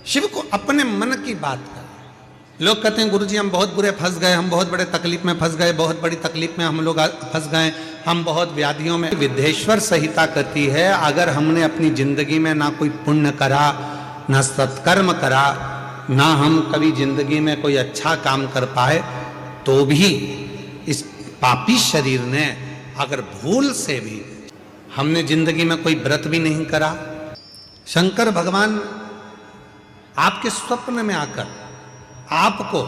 शिव को अपने मन की बात कर। लोग कहते हैं गुरुजी हम बहुत बुरे फंस गए, हम बहुत बड़े तकलीफ में फंस गए, बहुत बड़ी तकलीफ में हम लोग फंस गए, हम बहुत व्याधियों में। विद्येश्वर संहिता कहती है अगर हमने अपनी जिंदगी में ना कोई पुण्य करा, ना सत्कर्म करा, ना हम कभी जिंदगी में कोई अच्छा काम कर पाए, तो भी इस पापी शरीर ने अगर भूल से भी हमने जिंदगी में कोई व्रत भी नहीं करा, शंकर भगवान आपके स्वप्न में आकर आपको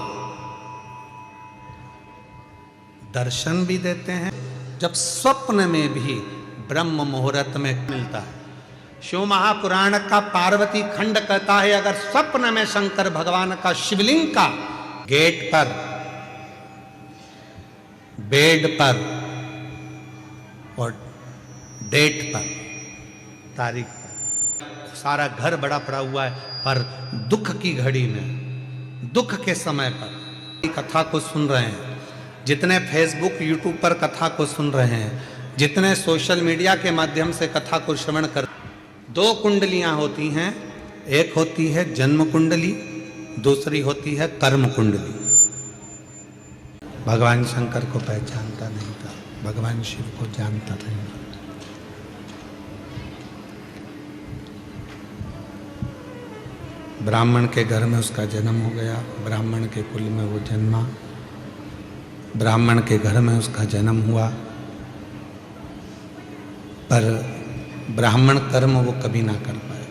दर्शन भी देते हैं। जब स्वप्न में भी ब्रह्म मुहूर्त में मिलता है। शिव महापुराण का पार्वती खंड कहता है अगर स्वप्न में शंकर भगवान का शिवलिंग का गेट पर, बेड पर और डेट पर, तारीख पर, सारा घर बड़ा पड़ा हुआ है, पर दुख की घड़ी में, दुख के समय पर कथा को सुन रहे हैं, जितने फेसबुक यूट्यूब पर कथा को सुन रहे हैं, जितने सोशल मीडिया के माध्यम से कथा को श्रवण कर, दो कुंडलियां होती हैं, एक होती है जन्म कुंडली, दूसरी होती है कर्म कुंडली। भगवान शंकर को पहचानता नहीं था, भगवान शिव को जानता नहीं। ब्राह्मण के घर में उसका जन्म हो गया, ब्राह्मण के कुल में वो जन्मा, ब्राह्मण के घर में उसका जन्म हुआ, पर ब्राह्मण कर्म वो कभी ना कर पाए।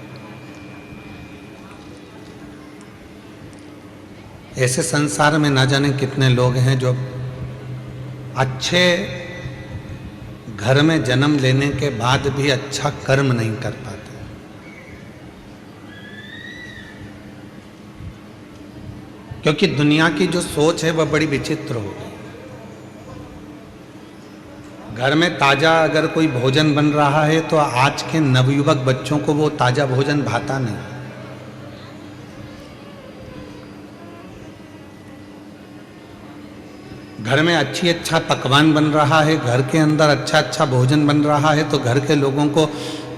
ऐसे संसार में ना जाने कितने लोग हैं जो अच्छे घर में जन्म लेने के बाद भी अच्छा कर्म नहीं कर पाते। क्योंकि दुनिया की जो सोच है वह बड़ी विचित्र हो गई। घर में ताजा अगर कोई भोजन बन रहा है तो आज के नवयुवक बच्चों को वो ताजा भोजन भाता नहीं। घर में अच्छा पकवान बन रहा है, घर के अंदर अच्छा भोजन बन रहा है, तो घर के लोगों को,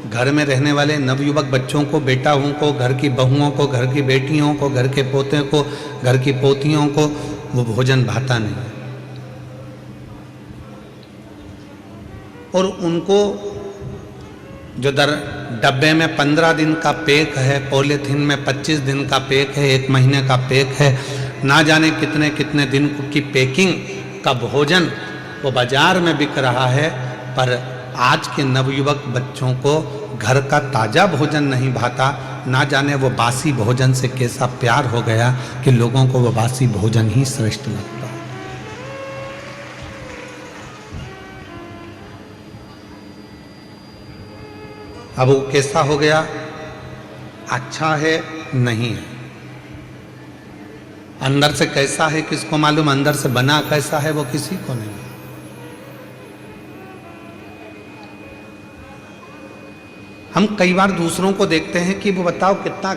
घर में रहने वाले नवयुवक बच्चों को, बेटाओं को, घर की बहुओं को, घर की बेटियों को, घर के पोते को, घर की पोतियों को वो भोजन भाता नहीं। और उनको जो डब्बे में 15 दिन का पैक है, पॉलीथीन में 25 दिन का पैक है, 1 महीने का पैक है, ना जाने कितने कितने दिन की पैकिंग का भोजन वो बाजार में बिक रहा है, पर आज के नवयुवक बच्चों को घर का ताजा भोजन नहीं भाता। ना जाने वो बासी भोजन से कैसा प्यार हो गया कि लोगों को वो बासी भोजन ही श्रेष्ठ लगता है। अब वो कैसा हो गया, अच्छा है नहीं है, अंदर से कैसा है किसको मालूम, अंदर से बना कैसा है वो किसी को नहीं। हम कई बार दूसरों को देखते हैं कि वो बताओ कितना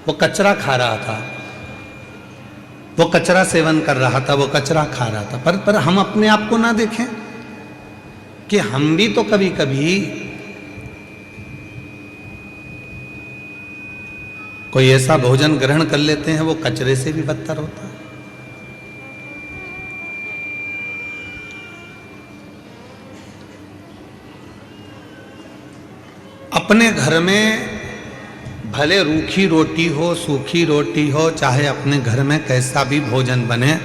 वो कचरा खा रहा था, वो कचरा सेवन कर रहा था, वो कचरा खा रहा था, पर हम अपने आप को ना देखें कि हम भी तो कभी कभी कोई ऐसा भोजन ग्रहण कर लेते हैं वो कचरे से भी बदतर होता है। अपने घर में भले रूखी रोटी हो, सूखी रोटी हो, चाहे अपने घर में कैसा भी भोजन बने,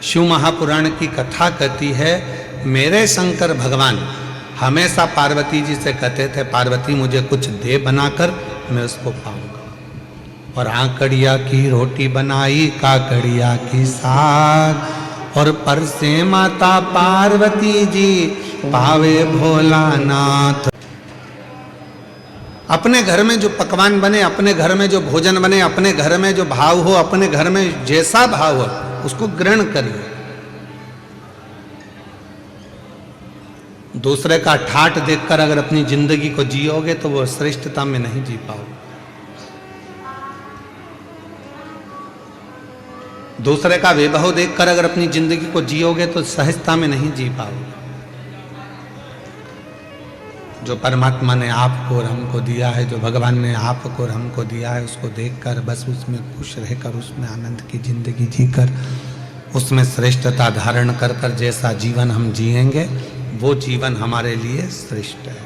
शिव महापुराण की कथा कहती है मेरे शंकर भगवान हमेशा पार्वती जी से कहते थे पार्वती मुझे कुछ दे बनाकर, मैं उसको पाऊंगा। और आकड़िया की रोटी बनाई, काकड़िया की साग, और परसे माता पार्वती जी पावे भोलानाथ। अपने घर में जो पकवान बने, अपने घर में जो भोजन बने, अपने घर में जो भाव हो, अपने घर में जैसा भाव हो उसको ग्रहण करिए। दूसरे का ठाठ देखकर अगर अपनी जिंदगी को जियोगे तो वो श्रेष्ठता में नहीं जी पाओगे। दूसरे का वैभव देखकर अगर अपनी जिंदगी को जियोगे तो सहजता में नहीं जी पाओगे। जो परमात्मा ने आपको और हमको दिया है, जो भगवान ने आपको और हमको दिया है, उसको देखकर बस उसमें खुश रहकर, उसमें आनंद की जिंदगी जीकर, उसमें श्रेष्ठता धारण कर कर जैसा जीवन हम जिएंगे वो जीवन हमारे लिए श्रेष्ठ है,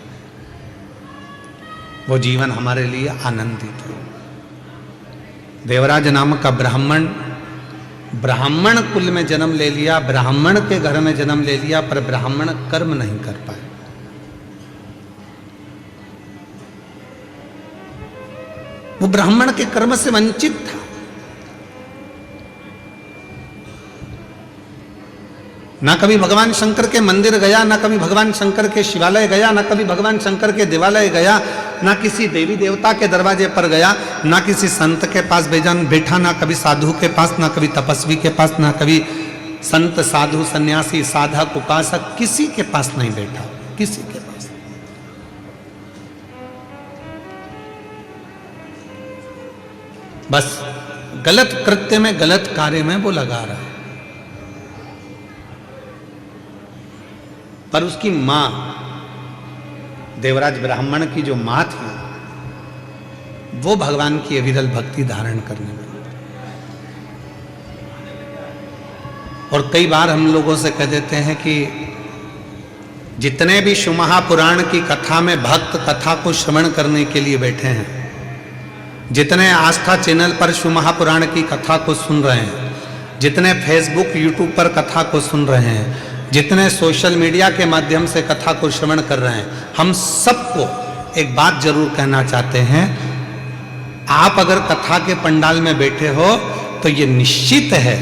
वो जीवन हमारे लिए आनंदित है। देवराज नामक का ब्राह्मण कुल में जन्म ले लिया, ब्राह्मण के घर में जन्म ले लिया, पर ब्राह्मण कर्म नहीं कर पाए। वो ब्राह्मण के कर्म से वंचित था। ना कभी भगवान शंकर के मंदिर गया, ना कभी भगवान शंकर के शिवालय गया, ना कभी भगवान शंकर के देवालय गया, ना किसी देवी देवता के दरवाजे पर गया, ना किसी संत के पास बैठा, ना कभी साधु के पास, ना कभी तपस्वी के पास, ना कभी संत साधु सन्यासी साधक उपासक किसी के पास नहीं बैठा, किसी के पास। बस गलत कृत्य में, गलत कार्य में वो लगा रहा है। पर उसकी मां, देवराज ब्राह्मण की जो मां थी, वो भगवान की अविरल भक्ति धारण करने वाली। और कई बार हम लोगों से कह देते हैं कि जितने भी शिव महापुराण की कथा में भक्त कथा को श्रवण करने के लिए बैठे हैं, जितने आस्था चैनल पर शिव महापुराण की कथा को सुन रहे हैं, जितने फेसबुक यूट्यूब पर कथा को सुन रहे हैं, जितने सोशल मीडिया के माध्यम से कथा को श्रवण कर रहे हैं, हम सबको एक बात जरूर कहना चाहते हैं, आप अगर कथा के पंडाल में बैठे हो तो ये निश्चित है,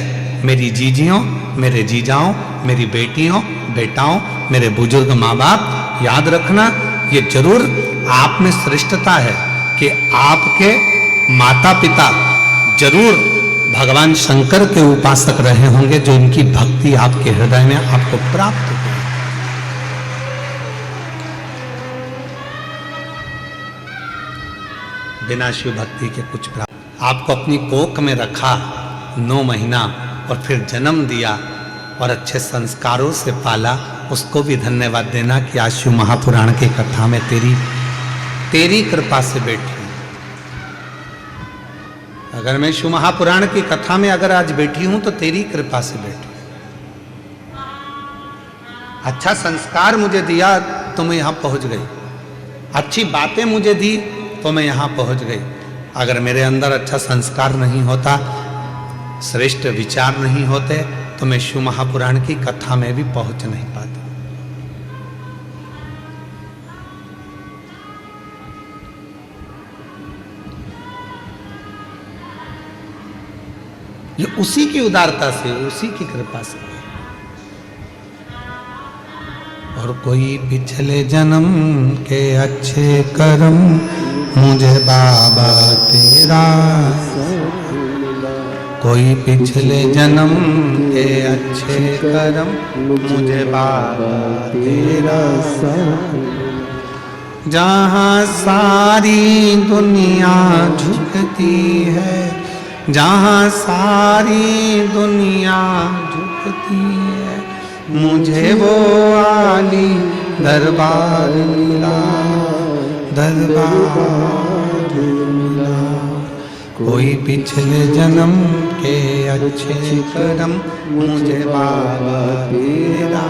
मेरी जीजियों, मेरे जीजाओं, मेरी बेटियों, बेटाओं, मेरे बुजुर्ग माँ बाप, याद रखना ये जरूर आप में श्रेष्ठता है कि आपके माता पिता जरूर भगवान शंकर के उपासक रहे होंगे, जो इनकी भक्ति आपके हृदय में आपको प्राप्त हो। बिना शिव भक्ति के कुछ प्राप्त। आपको अपनी कोख में रखा 9 महीना और फिर जन्म दिया और अच्छे संस्कारों से पाला, उसको भी धन्यवाद देना कि आज शिव महापुराण की कथा में तेरी कृपा से बैठी। अगर मैं शिव महापुराण की कथा में अगर आज बैठी हूं तो तेरी कृपा से बैठी। अच्छा संस्कार मुझे दिया तो मैं यहां पहुंच गई, अच्छी बातें मुझे दी तो मैं यहां पहुंच गई। अगर मेरे अंदर अच्छा संस्कार नहीं होता, श्रेष्ठ विचार नहीं होते, तो मैं शिव महापुराण की कथा में भी पहुंच नहीं पाता। ये उसी की उदारता से, उसी की कृपा से। और कोई पिछले जन्म के अच्छे कर्म मुझे बाबा तेरा, कोई पिछले जन्म के अच्छे कर्म मुझे बाबा तेरा, जहाँ सारी दुनिया झुकती है, जहाँ सारी दुनिया झुकती है, मुझे वो आली दरबार मिला, दरबार मिला। कोई पिछले जन्म के अच्छे कर्म मुझे बाबा तेरा,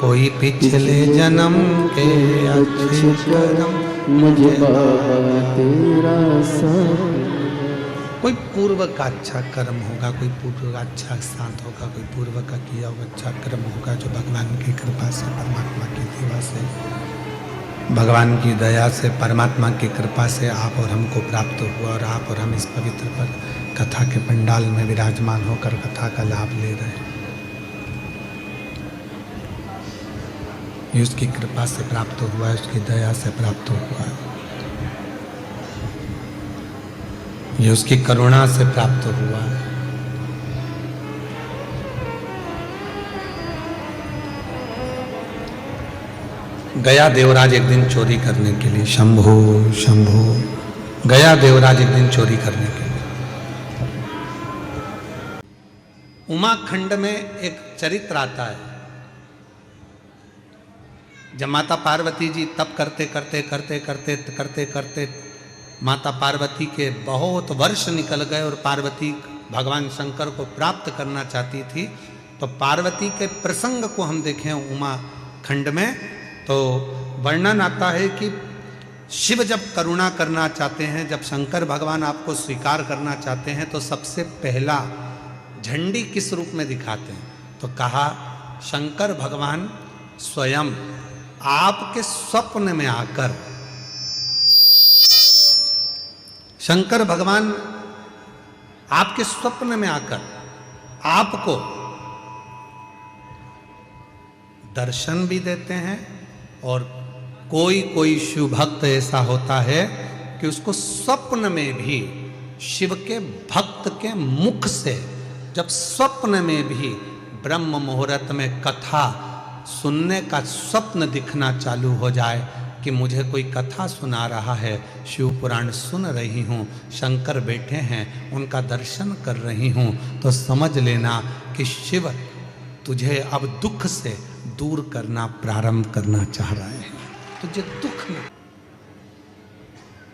कोई पिछले जन्म के अच्छे कर्म मुझे बाबा तेरा। कोई पूर्व का अच्छा कर्म होगा, कोई पूर्व का अच्छा साथ होगा, कोई पूर्व का किया हुआ अच्छा कर्म होगा, जो भगवान की कृपा से, परमात्मा की सेवा से, भगवान की दया से, परमात्मा की कृपा से आप और हमको प्राप्त हुआ। और आप और हम इस पवित्र पर कथा के पंडाल में विराजमान होकर कथा का लाभ ले रहे हैं। ये उसकी कृपा से प्राप्त हुआ है, उसकी दया से प्राप्त हुआ है, ये उसकी करुणा से प्राप्त हुआ है। गया देवराज एक दिन चोरी करने के लिए, शंभो शंभो, गया देवराज एक दिन चोरी करने के लिए। उमाखंड में एक चरित्र आता है, जब माता पार्वती जी तप करते करते करते करते करते करते माता पार्वती के बहुत वर्ष निकल गए और पार्वती भगवान शंकर को प्राप्त करना चाहती थी, तो पार्वती के प्रसंग को हम देखें उमा खंड में तो वर्णन आता है कि शिव जब करुणा करना चाहते हैं, जब शंकर भगवान आपको स्वीकार करना चाहते हैं, तो सबसे पहला झंडी किस रूप में दिखाते हैं? तो कहा शंकर भगवान स्वयं आपके स्वप्न में आकर, शंकर भगवान आपके स्वप्न में आकर आपको दर्शन भी देते हैं, और कोई कोई शिव भक्त ऐसा होता है कि उसको स्वप्न में भी शिव के भक्त के मुख से, जब स्वप्न में भी ब्रह्म मुहूर्त में कथा सुनने का स्वप्न दिखना चालू हो जाए कि मुझे कोई कथा सुना रहा है, शिव पुराण सुन रही हूँ, शंकर बैठे हैं, उनका दर्शन कर रही हूँ, तो समझ लेना कि शिव तुझे अब दुख से दूर करना प्रारंभ करना चाह रहे हैं। तुझे दुख में,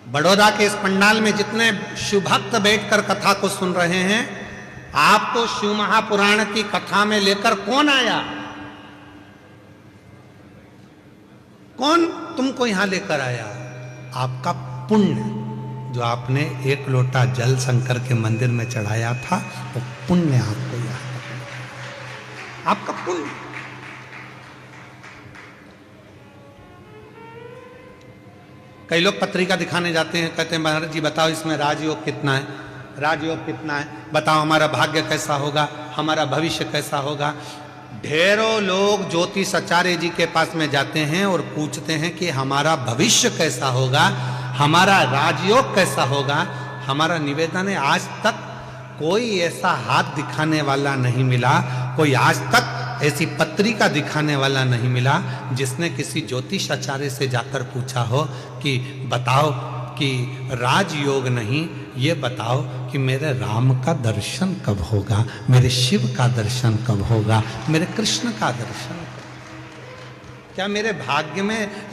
बड़ौदा के इस पंडाल में जितने शिव भक्त बैठकर कथा को सुन रहे हैं, आपको शिव महापुराण की कथा में लेकर कौन आया? कौन तुमको यहां लेकर आया? आपका पुण्य, जो आपने एक लोटा जल शंकर के मंदिर में चढ़ाया था, वो पुण्य आपको याद रखना, आपका पुण्य। कई लोग पत्रिका दिखाने जाते हैं, कहते हैं महाराज जी बताओ इसमें राजयोग कितना है, राजयोग कितना है, बताओ हमारा भाग्य कैसा होगा, हमारा भविष्य कैसा होगा। ढेरों लोग ज्योतिष आचार्य जी के पास में जाते हैं और पूछते हैं कि हमारा भविष्य कैसा होगा, हमारा राजयोग कैसा होगा। हमारा निवेदन है, आज तक कोई ऐसा हाथ दिखाने वाला नहीं मिला, कोई आज तक ऐसी पत्रिका दिखाने वाला नहीं मिला जिसने किसी ज्योतिष आचार्य से जाकर पूछा हो कि बताओ कि राजयोग नहीं, ये बताओ कि मेरे राम का दर्शन कब होगा, मेरे शिव का दर्शन कब होगा, मेरे कृष्ण का दर्शन, क्या मेरे भाग्य में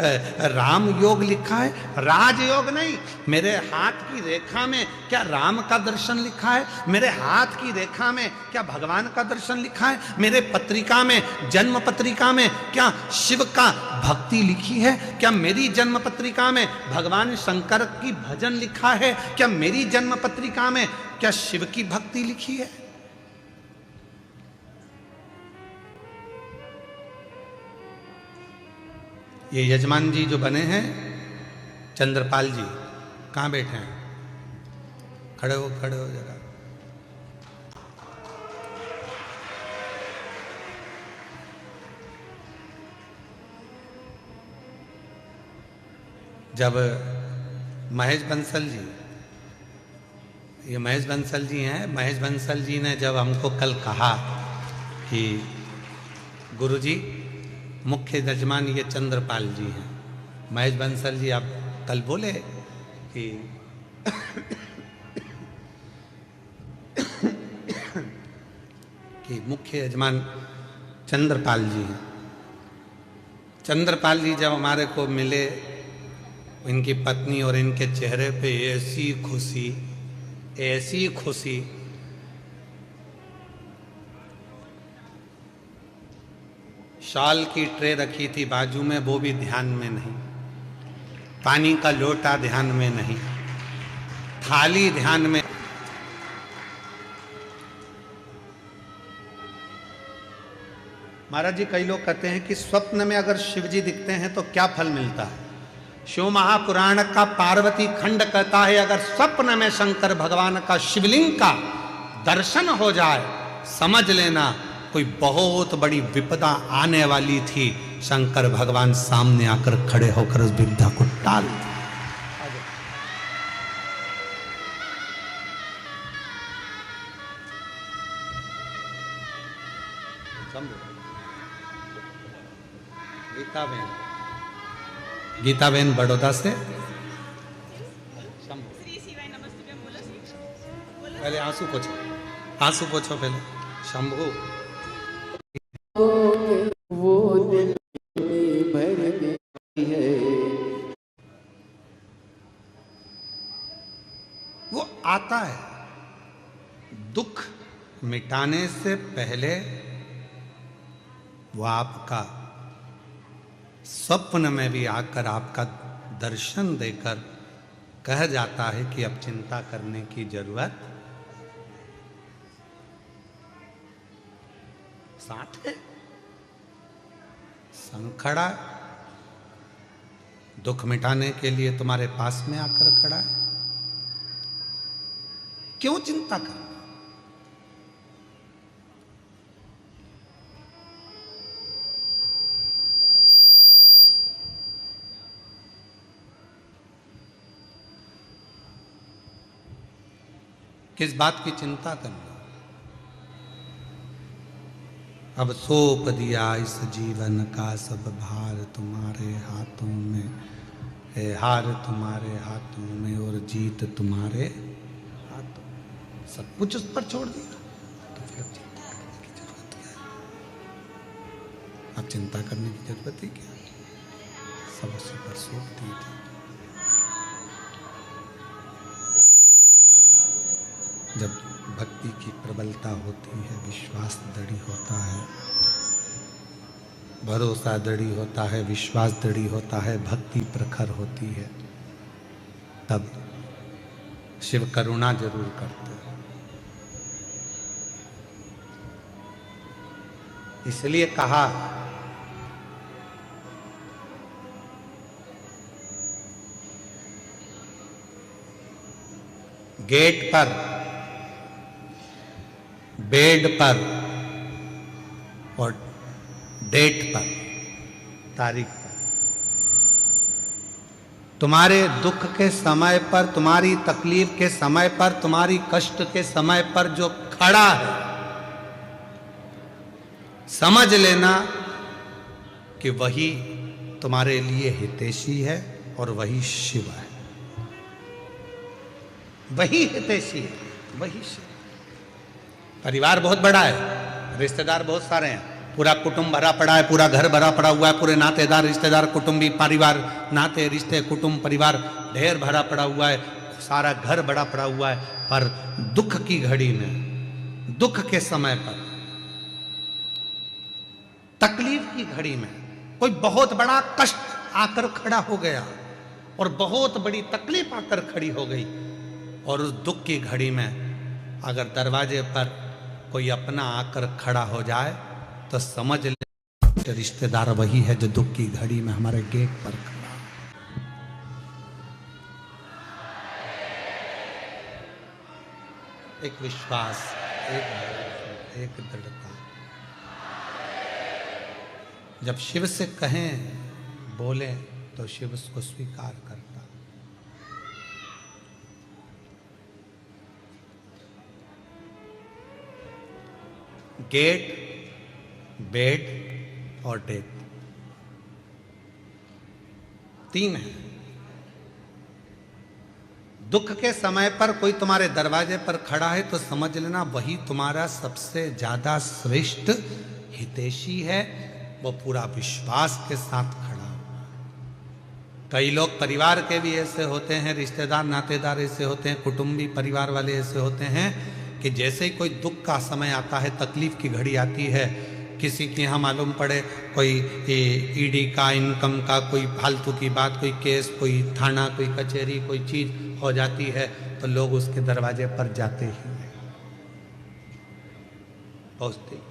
राम योग लिखा है? राजयोग नहीं, मेरे हाथ की रेखा में क्या राम का दर्शन लिखा है? मेरे हाथ की रेखा में क्या भगवान का दर्शन लिखा है? मेरे पत्रिका में, जन्म पत्रिका में क्या शिव का भक्ति लिखी है? क्या मेरी जन्म पत्रिका में भगवान शंकर की भजन लिखा है? क्या मेरी जन्म पत्रिका में क्या शिव की भक्ति लिखी है? ये यजमान जी जो बने हैं चंद्रपाल जी, कहाँ बैठे हैं? खड़े हो जरा। जब महेश बंसल जी, ये महेश बंसल जी हैं, महेश बंसल जी ने जब हमको कल कहा कि गुरुजी मुख्य यजमान ये चंद्रपाल जी हैं, महेश बंसल जी आप कल बोले कि कि मुख्य यजमान चंद्रपाल जी हैं। चंद्रपाल जी जब हमारे को मिले, इनकी पत्नी और इनके चेहरे पे ऐसी खुशी, ऐसी खुशी, शाल की ट्रे रखी थी बाजू में, वो भी ध्यान में नहीं, पानी का लोटा ध्यान में नहीं, थाली ध्यान में। महाराज जी कई लोग कहते हैं कि स्वप्न में अगर शिव जी दिखते हैं तो क्या फल मिलता है? शिव महापुराण का पार्वती खंड कहता है अगर स्वप्न में शंकर भगवान का शिवलिंग का दर्शन हो जाए, समझ लेना कोई बहुत बड़ी विपदा आने वाली थी। शंकर भगवान सामने आकर खड़े होकर उस विपदा को टाल दिया। गीताबेन बड़ौदा से पहले आंसू पोछो, आंसू पोछो पहले। शंभू वो दिल में भर दे वो आता है। दुख मिटाने से पहले वो आपका स्वप्न में भी आकर आपका दर्शन देकर कह जाता है कि अब चिंता करने की जरूरत साथ है। संखड़ा दुख मिटाने के लिए तुम्हारे पास में आकर खड़ा है, क्यों चिंता करना? किस बात की चिंता करना? अब सौंप दिया इस जीवन का सब भार तुम्हारे हाथों में है, हार तुम्हारे हाथों में और जीत तुम्हारे हाथों में। सब कुछ उस पर छोड़ दिया तो फिर अब चिंता करने की जरूरत क्या है? अब चिंता करने की जरूरत ही क्या है? सब उसी पर सौंप दी थी। जब भक्ति की प्रबलता होती है, विश्वास दृढ़ होता है, भरोसा दृढ़ होता है, विश्वास दृढ़ होता है, भक्ति प्रखर होती है, तब शिव करुणा जरूर करते हैं। इसलिए कहा गेट पर, बेड पर और डेट पर, तारीख पर, तुम्हारे दुख के समय पर, तुम्हारी तकलीफ के समय पर, तुम्हारी कष्ट के समय पर जो खड़ा है, समझ लेना कि वही तुम्हारे लिए हितैषी है और वही शिव है। वही हितैषी है, वही शिव। परिवार बहुत बड़ा है, रिश्तेदार बहुत सारे हैं, पूरा कुटुंब भरा पड़ा है, पूरा घर भरा पड़ा हुआ है, पूरे नातेदार रिश्तेदार कुटुंबी परिवार, नाते रिश्ते कुटुंब परिवार ढेर भरा पड़ा हुआ है, सारा घर बड़ा पड़ा हुआ है। पर दुख की घड़ी में, दुख के समय पर, तकलीफ की घड़ी में कोई बहुत बड़ा कष्ट आकर खड़ा हो गया और बहुत बड़ी तकलीफ आकर खड़ी हो गई, और उस दुख की घड़ी में अगर दरवाजे पर कोई अपना आकर खड़ा हो जाए तो समझ ले रिश्तेदार वही है जो दुख की घड़ी में हमारे गेट पर खड़ा। एक विश्वास, एक दृढ़ता। जब शिव से कहें, बोले तो शिव उसको स्वीकार करता। गेट, बेड और डेथ, तीन है। दुख के समय पर कोई तुम्हारे दरवाजे पर खड़ा है तो समझ लेना वही तुम्हारा सबसे ज्यादा श्रेष्ठ हितैषी है, वो पूरा विश्वास के साथ खड़ा हो। कई लोग परिवार के भी ऐसे होते हैं, रिश्तेदार नातेदार ऐसे होते हैं, कुटुंबी परिवार वाले ऐसे होते हैं कि जैसे ही कोई दुख का समय आता है, तकलीफ की घड़ी आती है, किसी के यहाँ मालूम पड़े कोई ईडी का, इनकम का कोई फालतू की बात, कोई केस, कोई थाना, कोई कचहरी, कोई चीज हो जाती है तो लोग उसके दरवाजे पर जाते ही पहुंचते।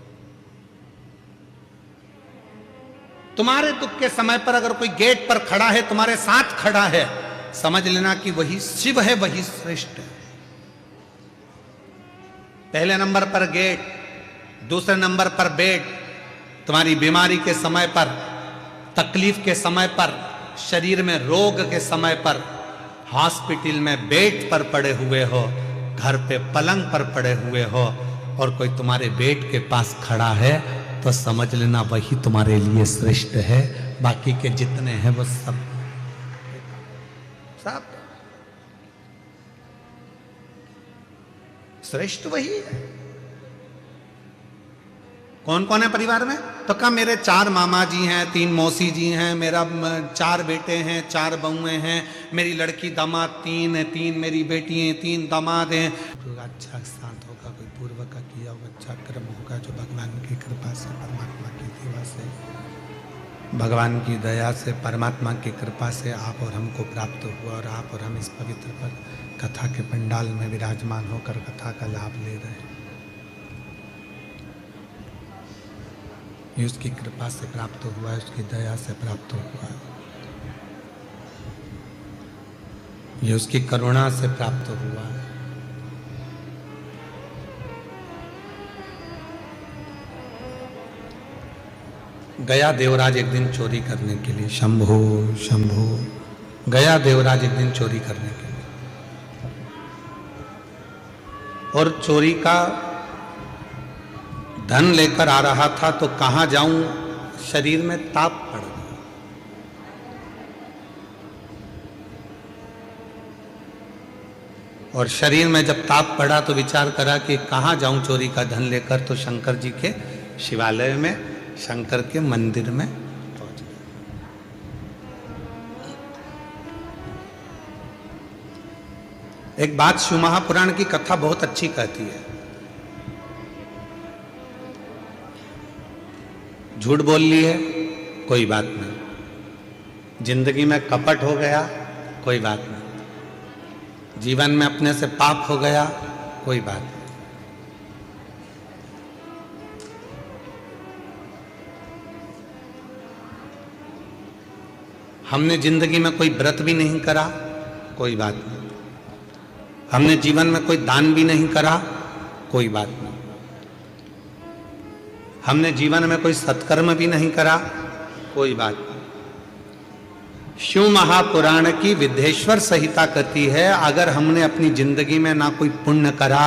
तुम्हारे दुख के समय पर अगर कोई गेट पर खड़ा है, तुम्हारे साथ खड़ा है, समझ लेना कि वही शिव है, वही श्रेष्ठ है। पहले नंबर पर गेट, दूसरे नंबर पर बेड। तुम्हारी बीमारी के समय पर, तकलीफ के समय पर, शरीर में रोग के समय पर, हॉस्पिटल में बेड पर पड़े हुए हो, घर पे पलंग पर पड़े हुए हो और कोई तुम्हारे बेड के पास खड़ा है तो समझ लेना वही तुम्हारे लिए श्रेष्ठ है। बाकी के जितने हैं वो सब श्रेष्ठ वही है। कौन कौन है परिवार में? तो कहा मेरे 4 मामा जी हैं, 3 मौसी जी हैं, मेरा 4 बेटे हैं, 4 बहुएं हैं, मेरी लड़की दामाद 3 है, 3 मेरी बेटी हैं, 3 दामाद हैं। अच्छा शांत होगा, कोई पूर्व का किया हुआ अच्छा कर्म होगा जो भगवान की कृपा से, परमात्मा की दया से, भगवान की दया से, परमात्मा की कृपा से आप और हमको प्राप्त हुआ और आप और हम इस पवित्र पर कथा के पंडाल में विराजमान होकर कथा का लाभ ले रहे हैं। ये उसकी कृपा से प्राप्त हुआ है, उसकी दया से प्राप्त हुआ है, ये उसकी करुणा से प्राप्त हुआ है। गया देवराज एक दिन चोरी करने के लिए, शंभो शंभो, गया देवराज एक दिन चोरी करने के लिए, और चोरी का धन लेकर आ रहा था तो कहां जाऊं, शरीर में ताप पड़ गया। और शरीर में जब ताप पड़ा तो विचार करा कि कहां जाऊं चोरी का धन लेकर, तो शंकर जी के शिवालय में, शंकर के मंदिर में पहुंच गया। एक बात शिव महापुराण की कथा बहुत अच्छी कहती है। झूठ बोल ली है, कोई बात नहीं। जिंदगी में कपट हो गया, कोई बात नहीं। जीवन में अपने से पाप हो गया, कोई बात नहीं। हमने जिंदगी में कोई व्रत भी नहीं करा, कोई बात नहीं। हमने जीवन में कोई दान भी नहीं करा, कोई बात नहीं। हमने जीवन में कोई सत्कर्म भी नहीं करा, कोई बात नहीं। शिव महापुराण की विद्धेश्वर संहिता कहती है, अगर हमने अपनी जिंदगी में ना कोई पुण्य करा,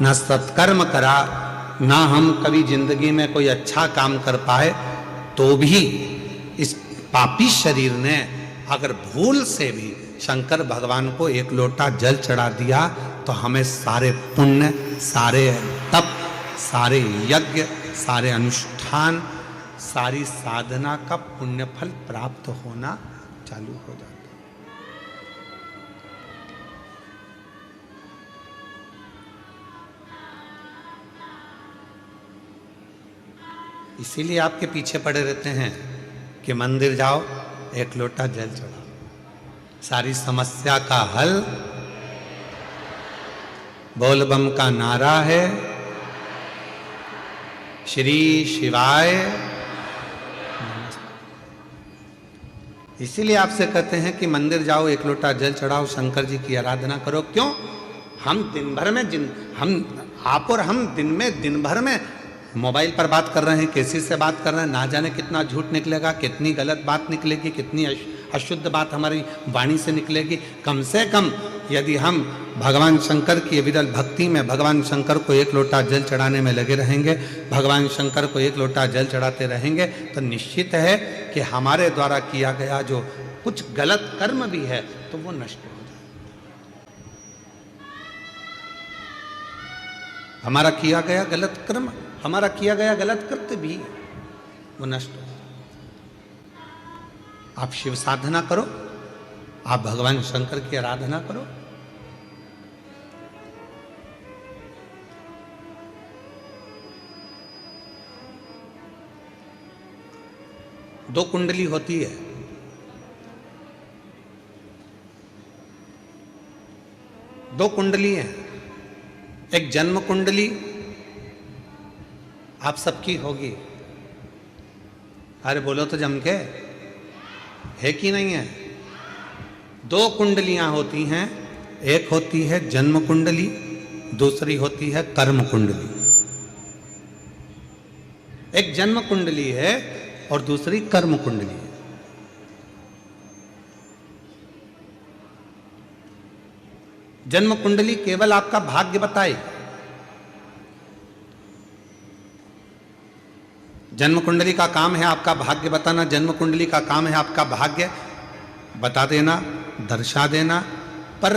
ना सत्कर्म करा, ना हम कभी जिंदगी में कोई अच्छा काम कर पाए, तो भी इस पापी शरीर ने अगर भूल से भी शंकर भगवान को 1 लोटा जल चढ़ा दिया, तो हमें सारे पुण्य, सारे तप, सारे यज्ञ, सारे अनुष्ठान, सारी साधना का पुण्य फल प्राप्त होना चालू हो जाता है। इसीलिए आपके पीछे पड़े रहते हैं कि मंदिर जाओ, 1 लोटा जल चढ़ाओ, सारी समस्या का हल बोल बम का नारा है, श्री शिवाय। इसीलिए आपसे कहते हैं कि मंदिर जाओ, 1 लोटा जल चढ़ाओ, शंकर जी की आराधना करो। क्यों? हम दिन भर में आप और हम दिन भर में मोबाइल पर बात कर रहे हैं, किसी से बात कर रहे हैं, ना जाने कितना झूठ निकलेगा, कितनी गलत बात निकलेगी, कितनी अशुद्ध बात हमारी वाणी से निकलेगी। कम से कम यदि हम भगवान शंकर की विरल भक्ति में भगवान शंकर को 1 लोटा जल चढ़ाने में लगे रहेंगे, भगवान शंकर को 1 लोटा जल चढ़ाते रहेंगे, तो निश्चित है कि हमारे द्वारा किया गया जो कुछ गलत कर्म भी है तो वो नष्ट हो जाए। हमारा किया गया गलत कर्म, हमारा किया गया गलत कृत्य भी वो नष्ट हो जाए। आप शिव साधना करो, आप भगवान शंकर की आराधना करो। दो कुंडली होती है, दो कुंडली हैं। एक जन्म कुंडली आप सबकी होगी। अरे बोलो तो जम के, है कि नहीं है? 2 कुंडलियां होती हैं, एक होती है जन्म कुंडली, दूसरी होती है कर्म कुंडली। एक जन्म कुंडली है और दूसरी कर्म कुंडली है। जन्म कुंडली केवल आपका भाग्य बताए। जन्म कुंडली का काम है आपका भाग्य बताना, जन्म कुंडली का काम है आपका भाग्य बता देना, दर्शा देना। पर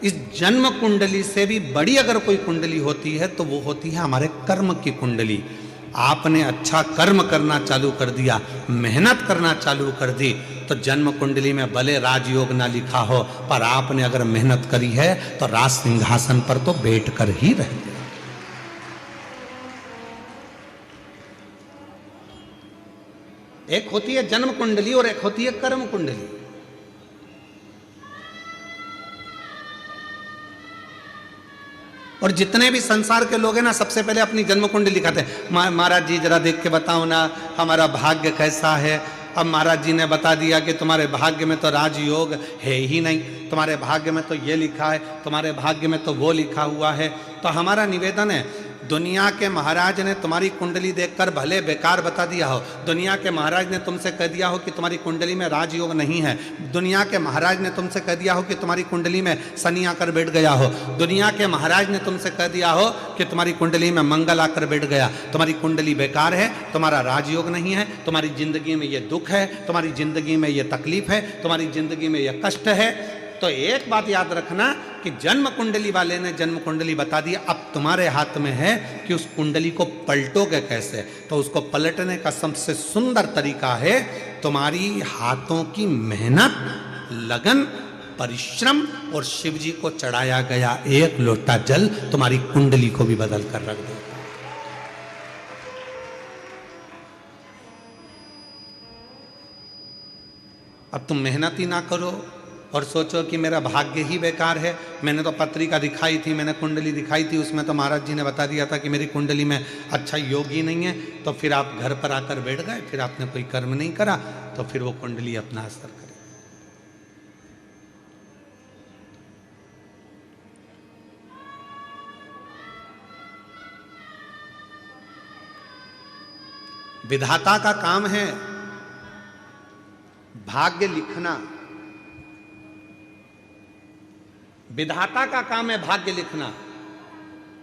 इस जन्म कुंडली से भी बड़ी अगर कोई कुंडली होती है तो वो होती है हमारे कर्म की कुंडली, आपने अच्छा कर्म करना चालू कर दिया, मेहनत करना चालू कर दी, तो जन्म कुंडली में भले राजयोग ना लिखा हो, पर आपने अगर मेहनत करी है तो राज सिंहासन पर तो बैठ कर ही रह गए। एक होती है जन्म कुंडली और एक होती है कर्म कुंडली। और जितने भी संसार के लोग हैं ना, सबसे पहले अपनी जन्म कुंडली लिखाते हैं। महाराज जी जरा देख के बताओ ना हमारा भाग्य कैसा है। अब महाराज जी ने बता दिया कि तुम्हारे भाग्य में तो राजयोग है ही नहीं, तुम्हारे भाग्य में तो ये लिखा है, तुम्हारे भाग्य में तो वो लिखा हुआ है। तो हमारा निवेदन है, दुनिया के महाराज ने तुम्हारी कुंडली देखकर भले बेकार बता दिया हो, दुनिया के महाराज ने तुमसे कह दिया हो कि तुम्हारी कुंडली में राजयोग नहीं है, दुनिया के महाराज ने तुमसे कह दिया हो कि तुम्हारी कुंडली में शनि आकर बैठ गया हो, दुनिया के महाराज ने तुमसे कह दिया हो कि तुम्हारी कुंडली में मंगल आकर बैठ गया, तुम्हारी कुंडली बेकार है, तुम्हारा राजयोग नहीं है, तुम्हारी जिंदगी में ये दुख है, तुम्हारी जिंदगी में ये तकलीफ है, तुम्हारी जिंदगी में ये कष्ट है। तो एक बात याद रखना कि जन्म कुंडली वाले ने जन्म कुंडली बता दी, अब तुम्हारे हाथ में है कि उस कुंडली को पलटोगे कैसे। तो उसको पलटने का सबसे सुंदर तरीका है तुम्हारी हाथों की मेहनत, लगन, परिश्रम और शिव जी को चढ़ाया गया एक लोटा जल तुम्हारी कुंडली को भी बदल कर रख दो। अब तुम मेहनत ही ना करो और सोचो कि मेरा भाग्य ही बेकार है। मैंने तो पत्रिका दिखाई थी, मैंने कुंडली दिखाई थी, उसमें तो महाराज जी ने बता दिया था कि मेरी कुंडली में अच्छा योग ही नहीं है। तो फिर आप घर पर आकर बैठ गए, फिर आपने कोई कर्म नहीं करा, तो फिर वो कुंडली अपना असर करे। विधाता का काम है भाग्य लिखना, विधाता का काम है भाग्य लिखना,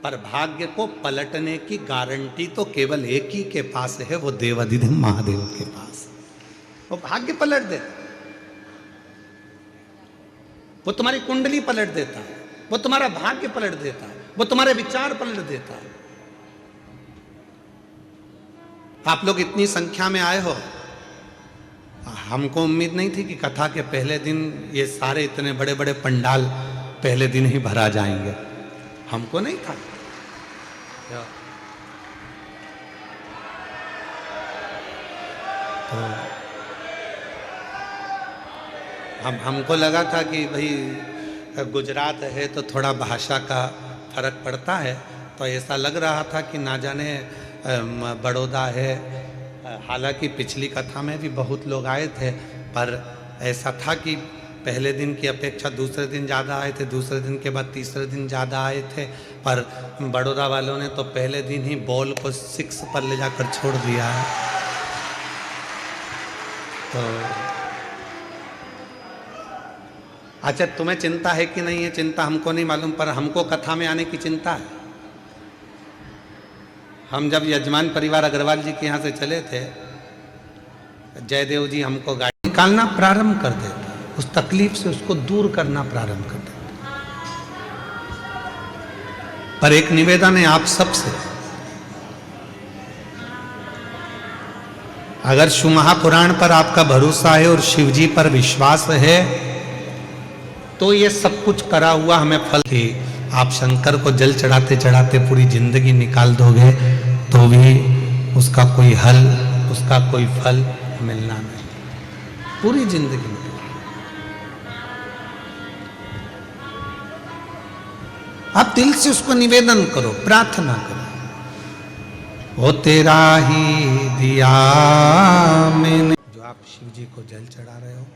पर भाग्य को पलटने की गारंटी तो केवल एक ही के पास है, वो देवाधिदेव महादेव के पास। वो भाग्य पलट देता, वो तुम्हारी कुंडली पलट देता है, वो तुम्हारा भाग्य पलट देता है, वो तुम्हारे विचार पलट देता है। आप लोग इतनी संख्या में आए हो, हमको उम्मीद नहीं थी कि कथा के पहले दिन ये सारे इतने बड़े बड़े पंडाल पहले दिन ही भरा जाएंगे, हमको नहीं था। तो हमको लगा था कि भाई गुजरात है तो थोड़ा भाषा का फर्क पड़ता है, तो ऐसा लग रहा था कि ना जाने बड़ौदा है। हालांकि पिछली कथा में भी बहुत लोग आए थे, पर ऐसा था कि पहले दिन की अपेक्षा दूसरे दिन ज़्यादा आए थे, दूसरे दिन के बाद तीसरे दिन ज़्यादा आए थे। पर बड़ौदा वालों ने तो पहले दिन ही बॉल को 6 पर ले जाकर छोड़ दिया है। तो अच्छा, तुम्हें चिंता है कि नहीं है? चिंता हमको नहीं मालूम, पर हमको कथा में आने की चिंता है। हम जब यजमान परिवार अग्रवाल जी के यहाँ से चले थे, जयदेव जी हमको गाड़ी निकालना प्रारंभ कर देते, उस तकलीफ से उसको दूर करना प्रारंभ कर देते। पर एक निवेदन है आप सबसे, अगर शिव महापुराण पर आपका भरोसा है और शिव जी पर विश्वास है, तो ये सब कुछ करा हुआ हमें फल है। आप शंकर को जल चढ़ाते चढ़ाते पूरी जिंदगी निकाल दोगे तो भी उसका कोई हल, उसका कोई फल मिलना नहीं, पूरी जिंदगी में। आप दिल से उसको निवेदन करो, प्रार्थना करो, वो तेरा ही दिया मैंने। जो आप शिव जी को जल चढ़ा रहे हो,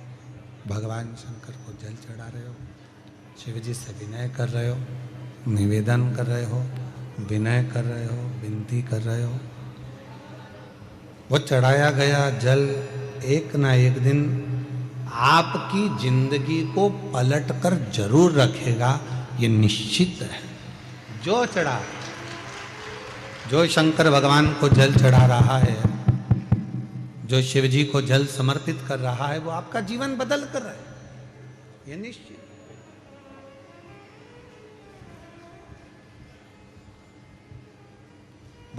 भगवान शंकर को जल चढ़ा रहे हो, शिव जी से विनय कर रहे हो, निवेदन कर रहे हो, विनय कर रहे हो, विनती कर रहे हो, वो चढ़ाया गया जल एक ना एक दिन आपकी जिंदगी को पलट कर जरूर रखेगा, ये निश्चित है। जो चढ़ा, जो शंकर भगवान को जल चढ़ा रहा है, जो शिव जी को जल समर्पित कर रहा है, वो आपका जीवन बदल कर रहा है, ये निश्चित।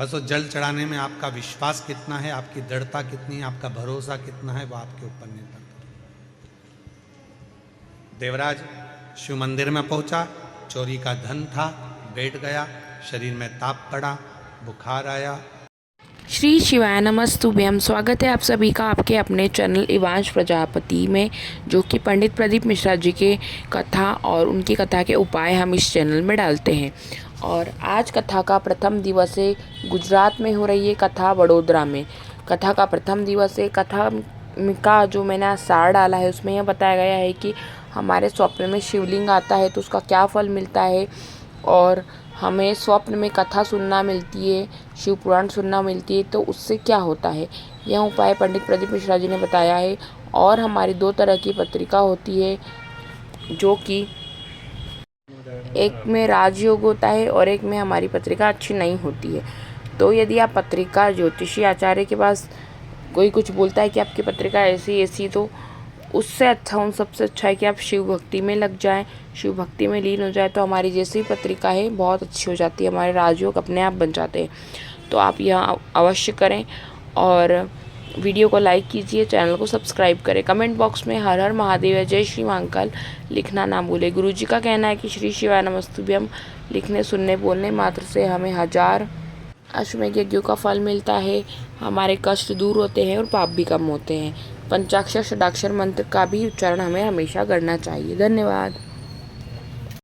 बस वो जल चढ़ाने में आपका विश्वास कितना है, आपकी दृढ़ता कितनी है, आपका भरोसा कितना है, वो आपके ऊपर निर्भर करता है। देवराज शिव मंदिर में पहुंचा, चोरी का धन था, बैठ गया, शरीर में ताप पड़ा, बुखार आया। श्री शिवाय नमस्तुभ्यम। स्वागत है आप सभी का आपके अपने चैनल इवांश प्रजापति में, जो कि पंडित प्रदीप मिश्रा जी के कथा और उनकी कथा के उपाय हम इस चैनल में डालते हैं। और आज कथा का प्रथम दिवस है। गुजरात में हो रही है कथा, वडोदरा में। कथा का प्रथम दिवस है। कथा का जो मैंने सार डाला है उसमें यह बताया गया है कि हमारे स्वप्न में शिवलिंग आता है तो उसका क्या फल मिलता है, और हमें स्वप्न में कथा सुनना मिलती है, शिव पुराण सुनना मिलती है, तो उससे क्या होता है। यह उपाय पंडित प्रदीप मिश्रा जी ने बताया है। और हमारी 2 तरह की पत्रिका होती है, जो कि एक में राजयोग होता है और एक में हमारी पत्रिका अच्छी नहीं होती है। तो यदि आप पत्रिका ज्योतिषी आचार्य के पास कोई कुछ बोलता है कि आपकी पत्रिका ऐसी ऐसी, तो उससे अच्छा, उन सबसे अच्छा है कि आप शिव भक्ति में लग जाएं, शिव भक्ति में लीन हो जाए, तो हमारी जैसी पत्रिका है बहुत अच्छी हो जाती है, हमारे राजयोग अपने आप बन जाते हैं। तो आप यह अवश्य करें और वीडियो को लाइक कीजिए, चैनल को सब्सक्राइब करें। कमेंट बॉक्स में हर हर महादेव या जय श्री महाकाल लिखना ना भूलें। गुरु जी का कहना है कि श्री शिवाय नमस्तुभ्यम लिखने, सुनने, बोलने मात्र से हमें 1000 अश्वमेध यज्ञों का फल मिलता है, हमारे कष्ट दूर होते हैं और पाप भी कम होते हैं। पंचाक्षर षडाक्षर मंत्र का भी उच्चारण हमें हमेशा करना चाहिए। धन्यवाद।